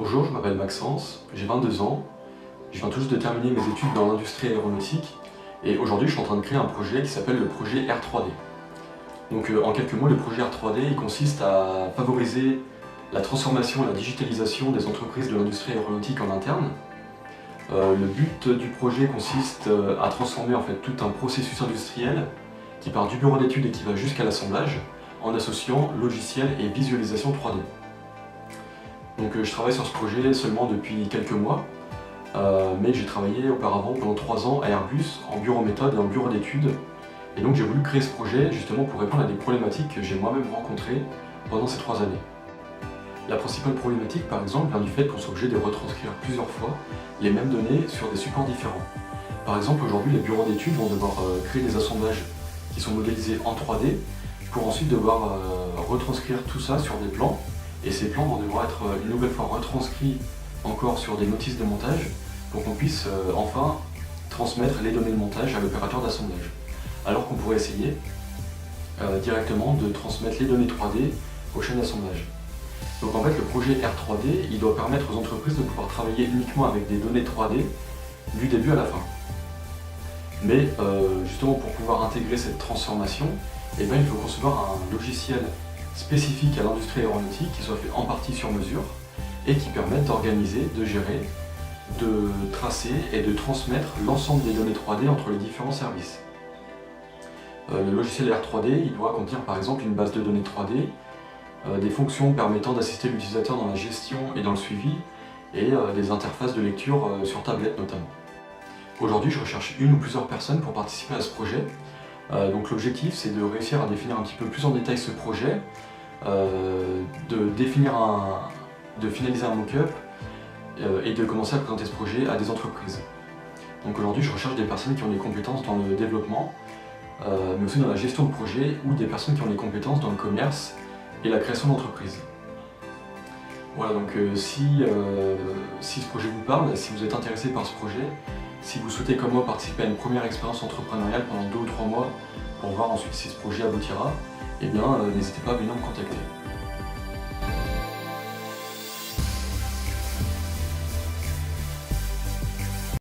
Bonjour, je m'appelle Maxence, j'ai 22 ans, je viens tout juste de terminer mes études dans l'industrie aéronautique et aujourd'hui je suis en train de créer un projet qui s'appelle le projet R3D. Donc en quelques mots, le projet R3D il consiste à favoriser la transformation et la digitalisation des entreprises de l'industrie aéronautique en interne. Le but du projet consiste à transformer en fait tout un processus industriel qui part du bureau d'études et qui va jusqu'à l'assemblage en associant logiciel et visualisation 3D. Donc je travaille sur ce projet seulement depuis quelques mois, mais j'ai travaillé auparavant pendant 3 ans à Airbus en bureau méthode et en bureau d'études. Et donc j'ai voulu créer ce projet justement pour répondre à des problématiques que j'ai moi-même rencontrées pendant ces 3 années. La principale problématique par exemple vient du fait qu'on soit obligé de retranscrire plusieurs fois les mêmes données sur des supports différents. Par exemple aujourd'hui les bureaux d'études vont devoir créer des assemblages qui sont modélisés en 3D pour ensuite devoir retranscrire tout ça sur des plans. Et ces plans vont devoir être une nouvelle fois retranscrits encore sur des notices de montage pour qu'on puisse enfin transmettre les données de montage à l'opérateur d'assemblage. Alors qu'on pourrait essayer directement de transmettre les données 3D aux chaînes d'assemblage. Donc en fait le projet R3D il doit permettre aux entreprises de pouvoir travailler uniquement avec des données 3D du début à la fin. Mais justement pour pouvoir intégrer cette transformation, il faut concevoir un logiciel spécifique à l'industrie aéronautique qui soit fait en partie sur mesure et qui permette d'organiser, de gérer, de tracer et de transmettre l'ensemble des données 3D entre les différents services. Le logiciel R3D il doit contenir par exemple une base de données 3D, des fonctions permettant d'assister l'utilisateur dans la gestion et dans le suivi et des interfaces de lecture sur tablette notamment. Aujourd'hui je recherche une ou plusieurs personnes pour participer à ce projet. Donc l'objectif c'est de réussir à définir un petit peu plus en détail ce projet, de finaliser un mock-up et de commencer à présenter ce projet à des entreprises. Donc aujourd'hui je recherche des personnes qui ont des compétences dans le développement, mais aussi dans la gestion de projet ou des personnes qui ont des compétences dans le commerce et la création d'entreprises. Voilà, donc si ce projet vous parle, si vous êtes intéressé par ce projet, si vous souhaitez comme moi participer à une première expérience entrepreneuriale pendant 2 ou 3 mois pour voir ensuite si ce projet aboutira, eh bien n'hésitez pas à venir me contacter.